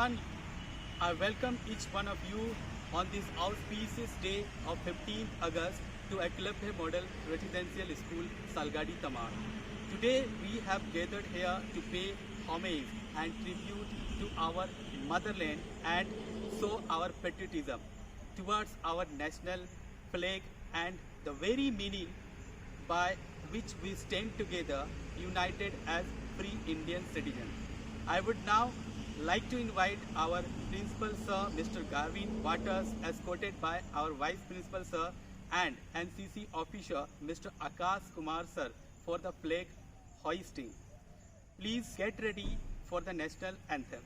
everyone. I welcome each one of you on this auspicious day of 15th August to Eklavya Model Residential School, Salgadih, Tamar. Today we have gathered here to pay homage and tribute to our motherland and show our patriotism towards our national flag and the very meaning by which we stand together united as free Indian citizens. I would now like to invite our Principal Sir, Mr. Garvin Waters, escorted by our Vice Principal Sir and NCC Officer, Mr. Akash Kumar Sir, for the flag hoisting. Please get ready for the national anthem.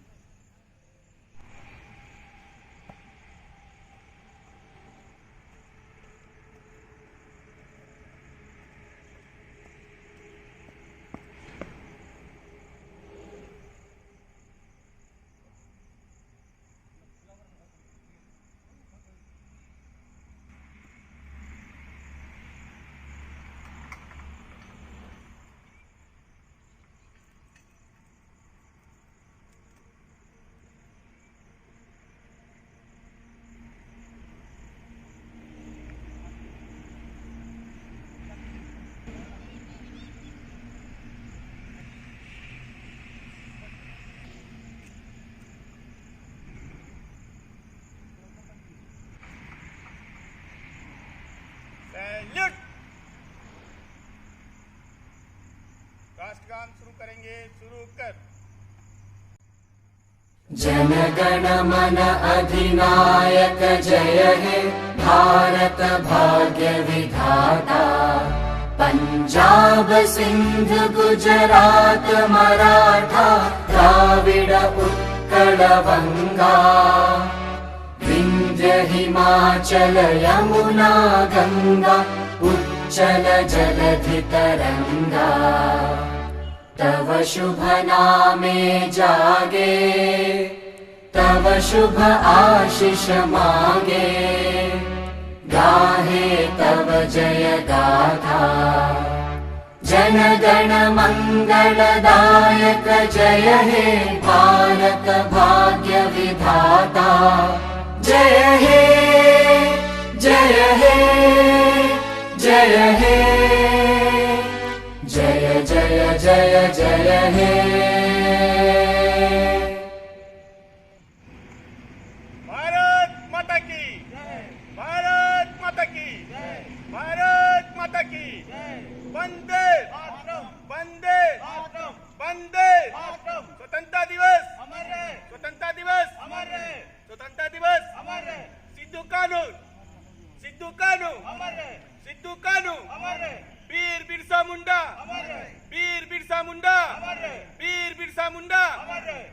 Salute. राष्ट्रगान शुरू करेंगे, शुरू कर। जनगण मन अधिनायक जय हे भारत भाग्य विधाता। पंजाब सिंध गुजरात मराठा द्राविड उत्कल बंगा। विंध्य हिमाचल यमुना गंगा उच्चल जलधि तरंगा। तव शुभ नामे जागे, तव शुभ आशीष मांगे। गाहे तव जय गाथा, जन गण मंगलदायक जय हे भारत भाग्य विधाता। जय हे जय हे जय हे जय जय जय जय हे। भारत माता की जय, भारत माता की जय, भारत माता की जय। वंदे मातरम, वंदे मातरम, वंदे मातरम। स्वतंत्रता दिवस अमर रहे, स्वतंत्रता दिवस अमर रहे, स्वतंत्रता दिवस अमर रहे। सिद्धू कानून, सिद्धू कानून अमर रहे, सिद्धू कानून अमर रहे। वीर बिरसा मुंडा अमर रहे, वीर बिरसा मुंडा अमर रहे, वीर बिरसा मुंडा अमर रहे।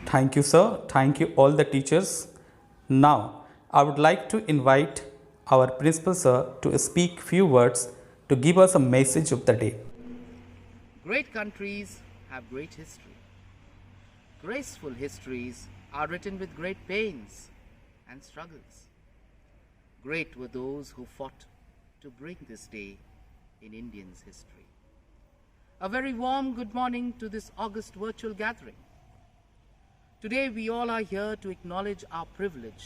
Thank you, sir. Thank you, all the teachers. Now, I would like to invite our Principal Sir to speak few words to give us a message of the day. Great countries have great history. Graceful histories are written with great pains and struggles. Great were those who fought to bring this day in Indians' history. A very warm good morning to this August virtual gathering. Today we all are here to acknowledge our privilege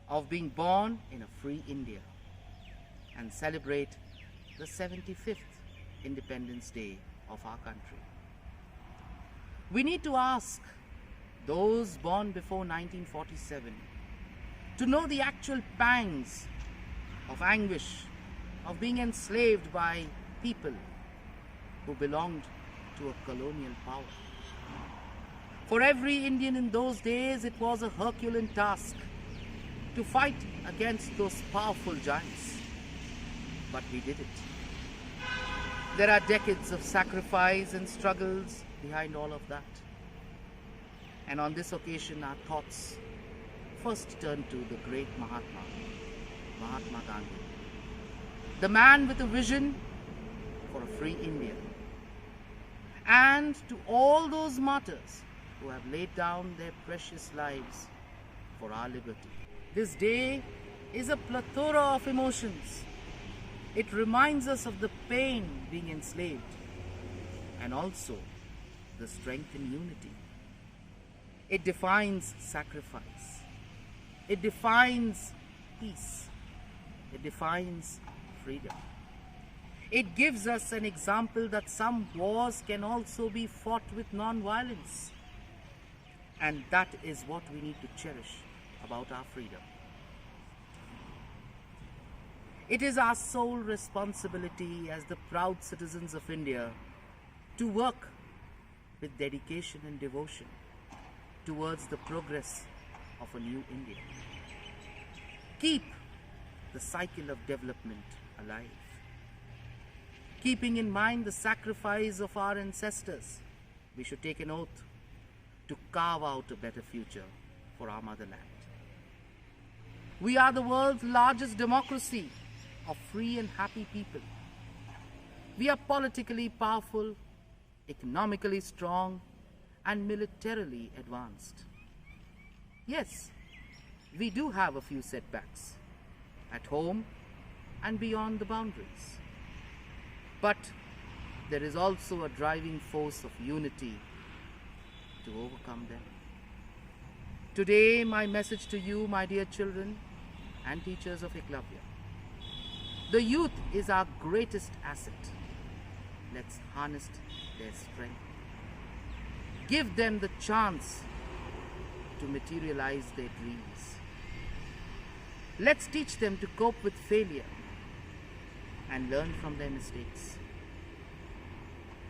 of being born in a free India and celebrate the 75th Independence Day of our country. We need to ask those born before 1947 to know the actual pangs of anguish of being enslaved by people who belonged to a colonial power. For every Indian in those days, it was a Herculean task to fight against those powerful giants. But we did it. There are decades of sacrifice and struggles behind all of that. And on this occasion, our thoughts first turn to the great Mahatma Gandhi, the man with a vision for a free India, and to all those martyrs who have laid down their precious lives for our liberty. This day is a plethora of emotions. It reminds us of the pain being enslaved and also the strength in unity. It defines sacrifice. It defines peace. It defines freedom. It gives us an example that some wars can also be fought with non-violence. And that is what we need to cherish about our freedom. It is our sole responsibility as the proud citizens of India to work with dedication and devotion towards the progress of a new India. Keep the cycle of development alive. Keeping in mind the sacrifice of our ancestors, we should take an oath to carve out a better future for our motherland. We are the world's largest democracy of free and happy people. We are politically powerful, economically strong, and militarily advanced. Yes, we do have a few setbacks at home and beyond the boundaries. But there is also a driving force of unity to overcome them. Today, my message to you, my dear children and teachers of Eklavya. The youth is our greatest asset. Let's harness their strength. Give them the chance to materialize their dreams. Let's teach them to cope with failure and learn from their mistakes.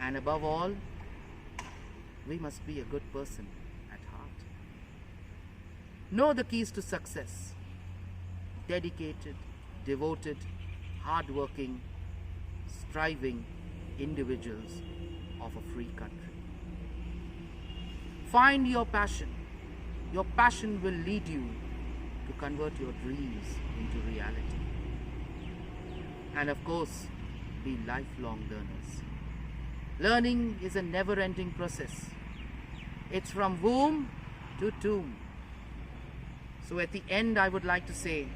And above all, we must be a good person at heart. Know the keys to success. Dedicated, devoted, hardworking, striving individuals of a free country. Find your passion. Your passion will lead you to convert your dreams into reality. And of course, be lifelong learners. Learning is a never-ending process. It's from womb to tomb. So at the end, I would like to say,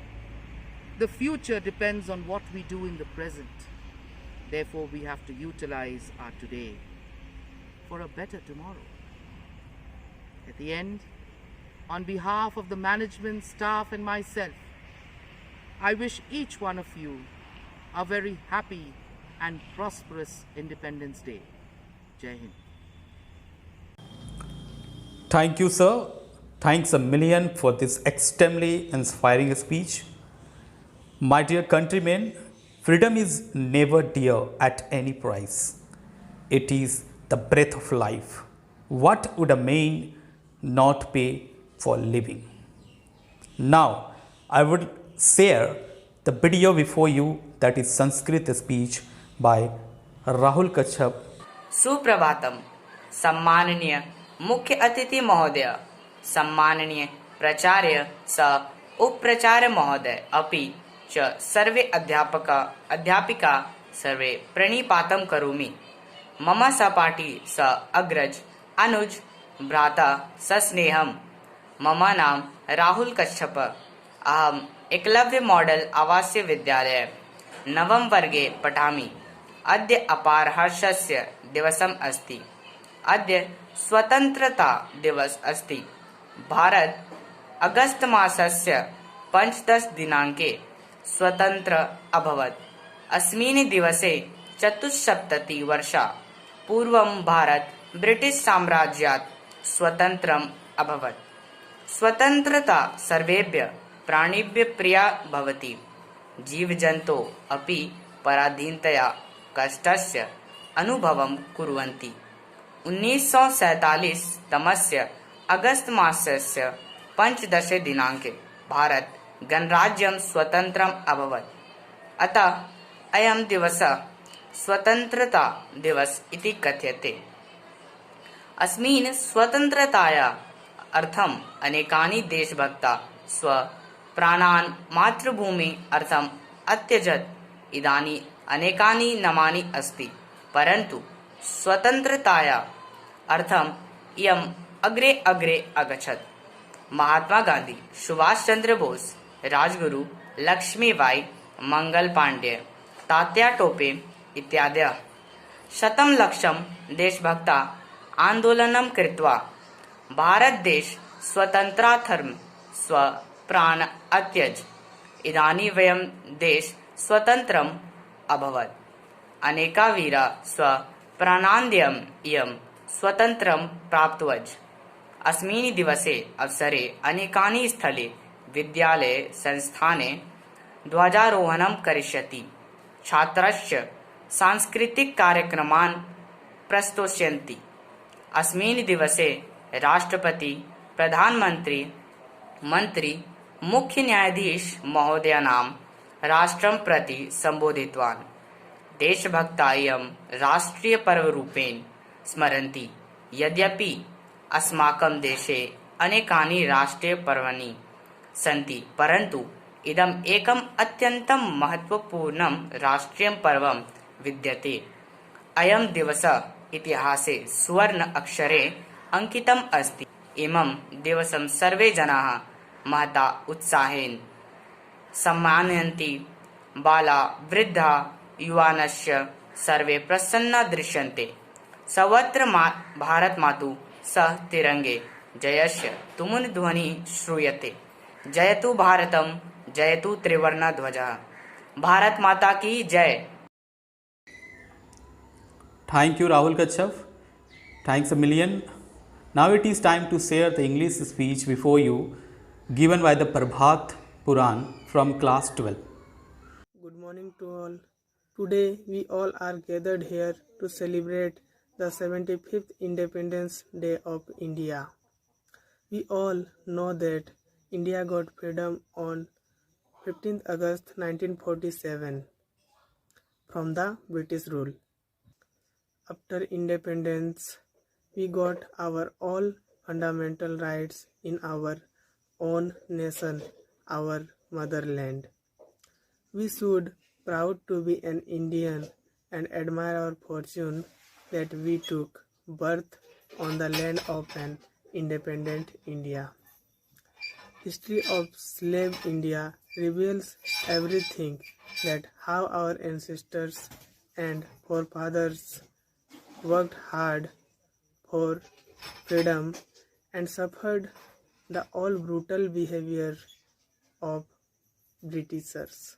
the future depends on what we do in the present. Therefore, we have to utilize our today for a better tomorrow. At the end, on behalf of the management, staff and myself, I wish each one of you a very happy and prosperous Independence Day. Jai Hind. Thank you, sir. Thanks a million for this extremely inspiring speech. My dear countrymen, freedom is never dear at any price. It is the breath of life. What would a man not pay for living? Now, I would share the video before you, that is Sanskrit speech by Rahul Kashyap. Suprabhatam सम्माननीय मुख्य अतिथि महोदय, सम्माननीय प्राचार्य स उपप्राचार्य महोदय अपि च सर्वे अध्यापिका सर्वे प्रणिपातं करोमि। मम सहपाठी स अग्रज अनुज भ्राता सस्नेहम। मम नाम राहुल कश्यप। अहम एकलव्य मॉडल आवासीय विद्यालय नवम वर्गे पठामि। अद्य अपार हर्षस्य दिवसम् अस्ति। अद्य स्वतन्त्रता दिवस अस्ति। भारत अगस्त मासस्य 15 दिनाङ्के स्वतन्त्र अभवत्। अस्मिन् दिवसे 74 वर्षा पूर्वं भारत ब्रिटिश साम्राज्यात् स्वतन्त्रम् अभवत्। स्वतन्त्रता सर्वेभ्यः प्राणिभ्यः प्रिया भवति। जीवजन्तोः अपि पराधीनतया कष्टस्य अनुभवं कुर्वन्ति। 1947 तमस्य अगस्त मासस्य 15 दिनाङ्के भारत गणराज्यं स्वतन्त्रम् अभवत्। अतः अयं दिवसः स्वतन्त्रता दिवस इति कथ्यते। अस्मिन् स्वतन्त्रतायाः अर्थम् अनेकानि देशभक्ताः स्वप्राणान् मातृभूमि अर्थम् अत्यजत्। इदानीं अनेकानि नामानि अस्ति, परन्तु स्वतन्त्रतायाः अर्थम् इयं अग्रे अग्रे अगच्छत्। महात्मा गांधी, सुभाष चंद्र बोस, राजगुरु लक्ष्मीबाई, मंगल पांडे, तात्या टोपे इत्यादयः शतं लक्षं देशभक्ता आन्दोलनं कृत्वा भारतदेश स्वतन्त्रार्थं स्वप्राण अत्यज। इदानीं वयं देश स्वतन्त्रम् अभवत्। अनेका वीरा स्वप्राणान्यम् इयं स्वतन्त्रं प्राप्तवज। अस्मिन् दिवसे अवसरे अनेकानि स्थले विद्यालये संस्थाने ध्वजारोहणं करिष्यति। छात्राश्च सांस्कृतिककार्यक्रमान् प्रस्तोष्यन्ति। अस्मिन् दिवसे राष्ट्रपति, प्रधानमन्त्री, मन्त्री, मुख्य न्यायाधीश महोदयानां राष्ट्रं प्रति सम्बोधितवान्। देशभक्ता इयं राष्ट्रियपर्वरूपेण स्मरन्ति। यद्यपि अस्माकं देशे अनेकानि राष्ट्रियपर्वाणि सन्ति, परन्तु इदम् एकम् अत्यन्तं महत्त्वपूर्णं राष्ट्रियपर्वं विद्यते। अयं दिवसः इतिहासे सुवर्ण अक्षरे अंकितम् अस्ति। इमं दिवसं सर्वे जनाः महता उत्साहेन सम्मानयन्ति। बाला, वृद्धा, युवानश्च सर्वे प्रसन्ना दृश्यन्ते। सर्वत्र भारतमातु सह तिरंगे जयस्य तुमुलध्वनिः श्रूयते। जयतु भारतम्, जयतु त्रिवर्णध्वजः। भारत माता की जय। Thank you, Rahul Kachav. Thanks a million. Now it is time to share the English speech before you, given by the Prabhat Puran from class 12. Good morning to all. Today we all are gathered here to celebrate the 75th Independence Day of India. We all know that India got freedom on 15th August 1947 from the British rule. After independence, we got our all fundamental rights in our own nation, our motherland. We should proud to be an Indian and admire our fortune that we took birth on the land of an independent India. History of slave India reveals everything that how our ancestors and forefathers worked hard for freedom and suffered the all brutal behavior of Britishers.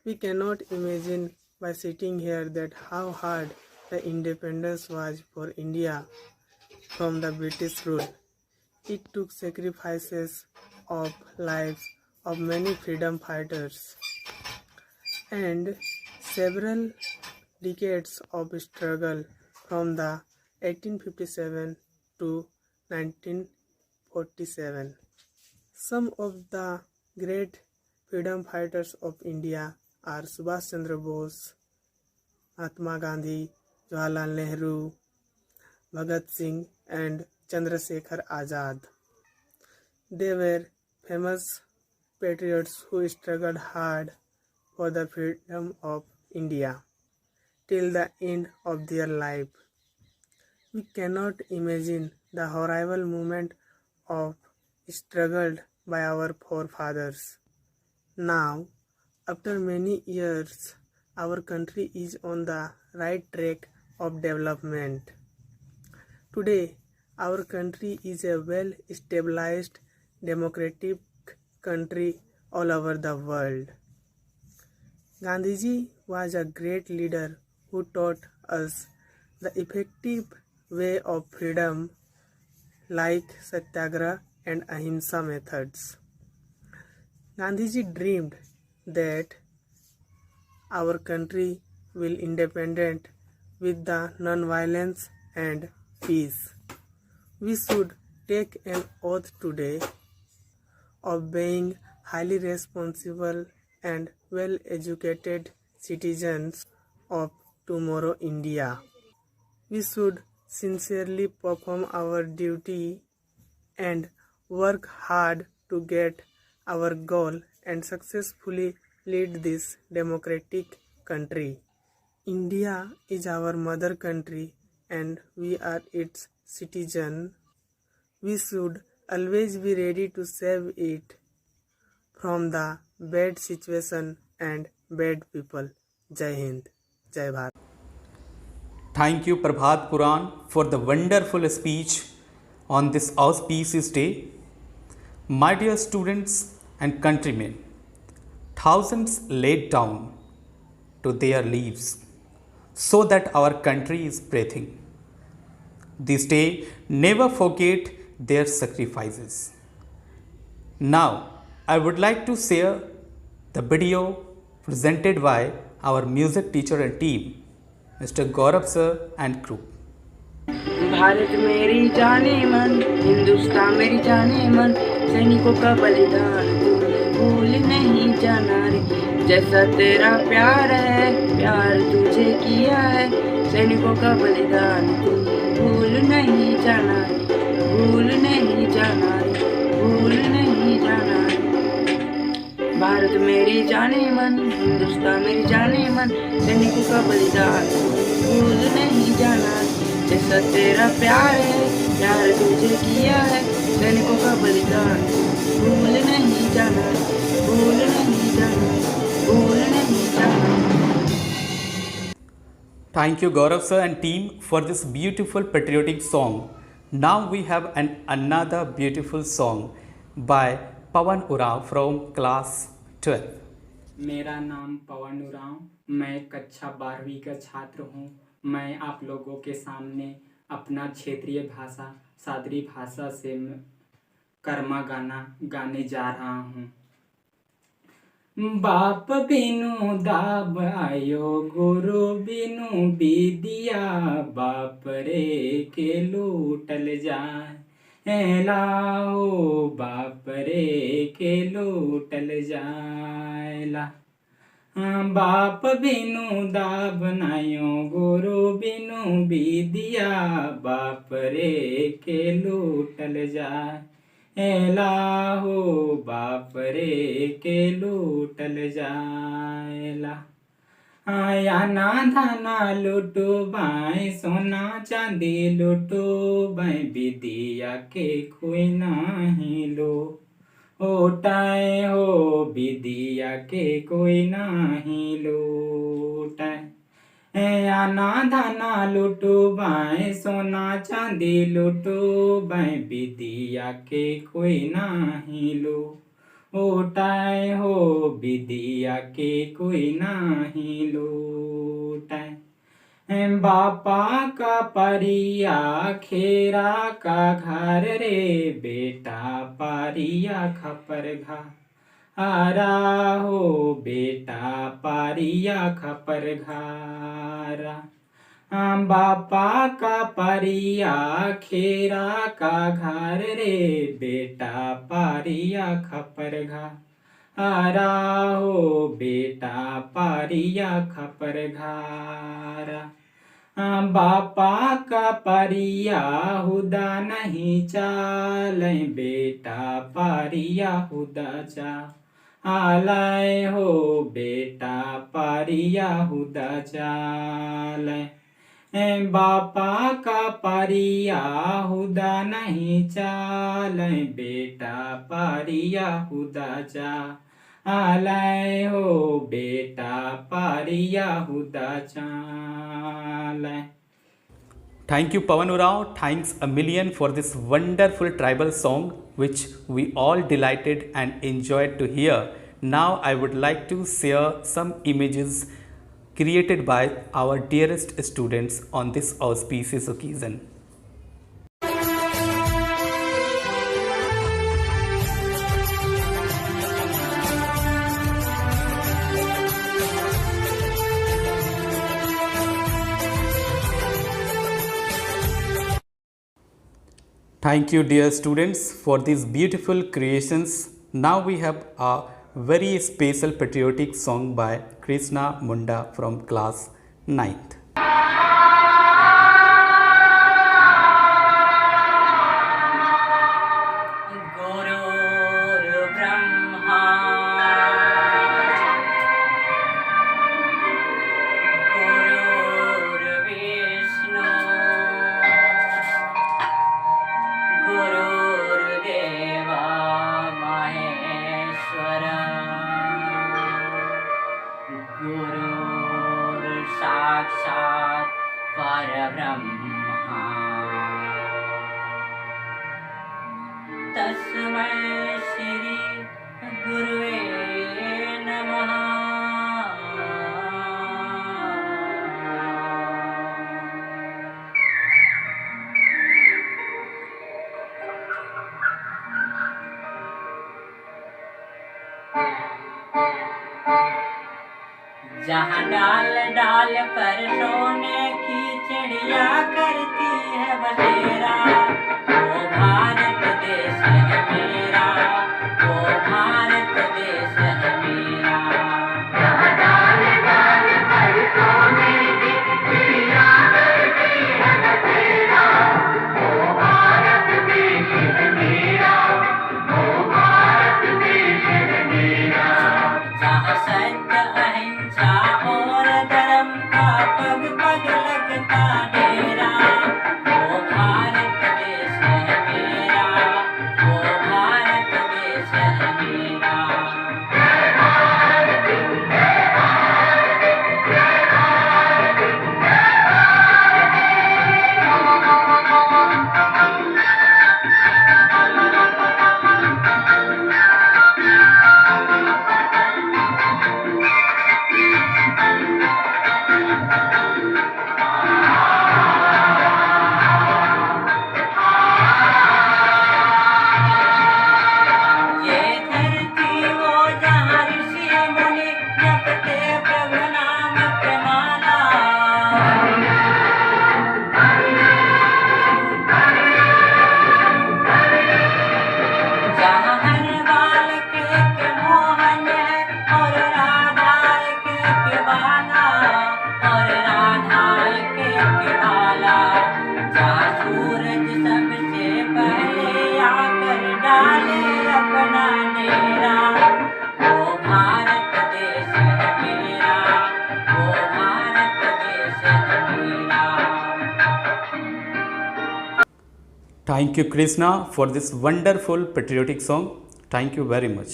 We cannot imagine by sitting here that how hard the independence was for India from the British rule. It took sacrifices of lives of many freedom fighters and several decades of struggle from the 1857 to 1947. Some of the great freedom fighters of India are Subhash Chandra Bose, Mahatma Gandhi, Jawaharlal Nehru, Bhagat Singh and Chandrasekhar Azad. They were famous patriots who struggled hard for the freedom of India till the end of their life. We cannot imagine the horrible moment of struggle by our forefathers. Now, after many years, our country is on the right track of development. Today, our country is a well-established democratic country all over the world. Gandhiji was a great leader who taught us the effective way of freedom like Satyagraha and Ahimsa methods. Gandhiji dreamed that our country will independent with the non-violence and peace. We should take an oath today of being highly responsible and well-educated citizens of tomorrow India. We should sincerely perform our duty and work hard to get our goal and successfully lead this democratic country. India is our mother country and we are its citizen. We should always be ready to save it from the bad situation and bad people. Jai Hind, Jai Bharat. Thank you, Prabhat Puran, for the wonderful speech on this auspicious day. My dear students and countrymen, thousands laid down to their lives so that our country is breathing. This day, never forget their sacrifices. Now, I would like to share the video presented by our music teacher and team, Mr. Gaurav sir and group. Bharat मेरी जाने मन, हिंदुस्तान मेरी जाने मन, सैनिकों का बलिदान तूने भूल नहीं जाना रे। जैसा तेरा प्यार है, प्यार तुझे किया है, सैनिकों का बलिदान तूने भूल नहीं जाना रे, भूल नहीं जाना रे, भूल नहीं जाना रे। भारत मेरी जाने मन, हिंदुस्तान मेरी जाने मन, सैनिकों का बलिदान भूल नहीं जाना रे। जैसा तेरा प्यार है, प्यार तुझे किया है, सैनिकों का बलिदान भूल नहीं जाना, भूल नहीं जाना, भूल नहीं जाना। Thank you, Gaurav sir and team, for this beautiful patriotic song. Now we have another beautiful song by Pawan Urav from class 12. मेरा नाम पवन उरांव, मैं कक्षा 12वीं का छात्र हूँ। मैं आप लोगों के सामने अपना क्षेत्रीय भाषा सादरी भाषा से कर्मा गाना गाने जा रहा हूँ। बाप बिनु दाब आयो, गुरु बिनु विद्या, बाप रे के लूटल जाए लाओ, बाप रे के लूटल जाएला। बाप बिनु दाब नायो, गुरु बिनु विद्या, बाप रे के लूटल जाए लाहो, बाप रे के लूटल जाएला। आया ना धाना लुटो बाय, सोना चांदी लुटो बाय, विद्या के कोई नाही लो ओटाए हो, विद्या के कोई नाही लूटाए। आना धाना लुटो बाय, सोना चांदी लुटो बाय, विद्या के कोई नाही लो ओटाए हो, विद्या के कोई नाही लूटाए। बापा का परिया, खेरा का घर रे, बेटा पारिया खपर घा आरा हो, बेटा पारिया खपर घारा। बापा का परिया, खेरा का घर रे, बेटा पारिया खपर घा आरा हो, बेटा पारिया खपर घारा। बापा का परिया हुदा नहीं चाले, बेटा पारिया हुदा चा आलय हो, बेटा पारिया हुदा चाले। बापा का पारिया हुदा नहीं चाले, बेटा पारिया हुदा चा आलय हो, बेटा पारिया हुदा चालय। Thank you, Pawan Urav. Thanks a million for this wonderful tribal song, which we all delighted and enjoyed to hear. Now I would like to share some images created by our dearest students on this auspicious occasion. Thank you, dear students, for these beautiful creations. Now we have a very special patriotic song by Krishna Munda from class 9th. Guru परब्रह्मा तस्मै श्री गुरुवे नमः। जहाँ डाल डाल पर सोने की चिड़िया करती है बसेरा, वो भारत देश है मेरा, वो भारत देश है मेरा। जहाँ डाल डाल पर सोने की चिड़िया करती है बसेरा, वो भारत देश है मेरा, वो भारत देश है मेरा। जहाँ सत्य अहिंसा और धर्म का पग पग लगता डेरा, वो भारत देश है मेरा, वो भारत देश है मेरा। जय भारत जय भारत जय भारत ये धरती वो जहाँ ऋषि मुनि जपते प्रभु नाम के माला, जहाँ हर बालक एक मोहन है और राधा एक बाला, और राधा एक बाला। जहाँ सूरज सबसे पहले आकर डाले अपना डेरा, वो भारत देश है मेरा, वो भारत देश है मेरा। Thank you, Krishna, for this wonderful patriotic song. Thank you very much.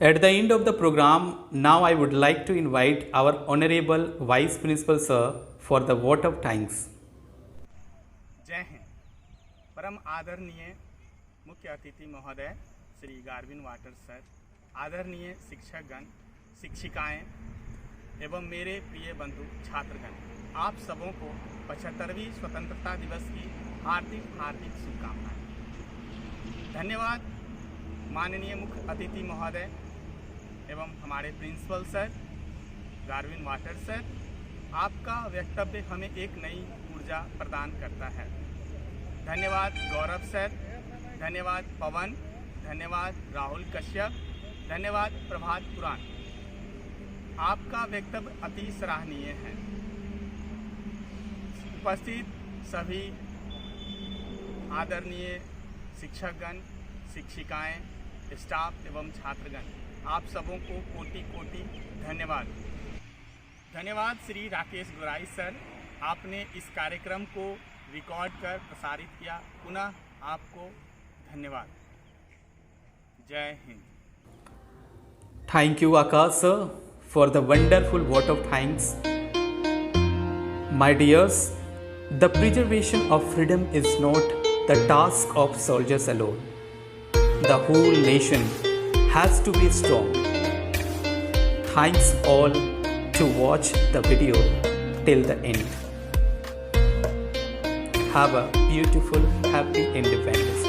At the end of the program, now I would like to invite our Honorable Vice Principal Sir for the vote of thanks. जय हिंद। परम आदरणीय मुख्य अतिथि महोदय Shri Garvin Walter sir, आदरणीय शिक्षकगण, शिक्षिकाएं एवं मेरे प्रिय बंधु छात्रगण, आप सबों को 75वीं स्वतंत्रता दिवस की हार्दिक हार्दिक शुभकामनाएं। धन्यवाद माननीय मुख्य अतिथि महोदय एवं हमारे principal sir Garvin Walter sir, आपका वक्तव्य हमें एक नई ऊर्जा प्रदान करता है। धन्यवाद गौरव सर, धन्यवाद पवन, धन्यवाद राहुल कश्यप, धन्यवाद प्रभात पुराण। आपका वक्तव्य अति सराहनीय है। उपस्थित सभी आदरणीय शिक्षकगण, शिक्षिकाएं, स्टाफ एवं छात्रगण, आप सबों को कोटि कोटि धन्यवाद। धन्यवाद श्री राकेश गोराई सर, आपने इस कार्यक्रम को रिकॉर्ड कर प्रसारित किया। पुनः आपको धन्यवाद। जय Hind. Thank you, Akash sir, for the wonderful vote of thanks. My dears, the preservation of freedom is not the task of soldiers alone. The whole nation has to be strong. Thanks all to watch the video till the end. Have a beautiful, happy Independence.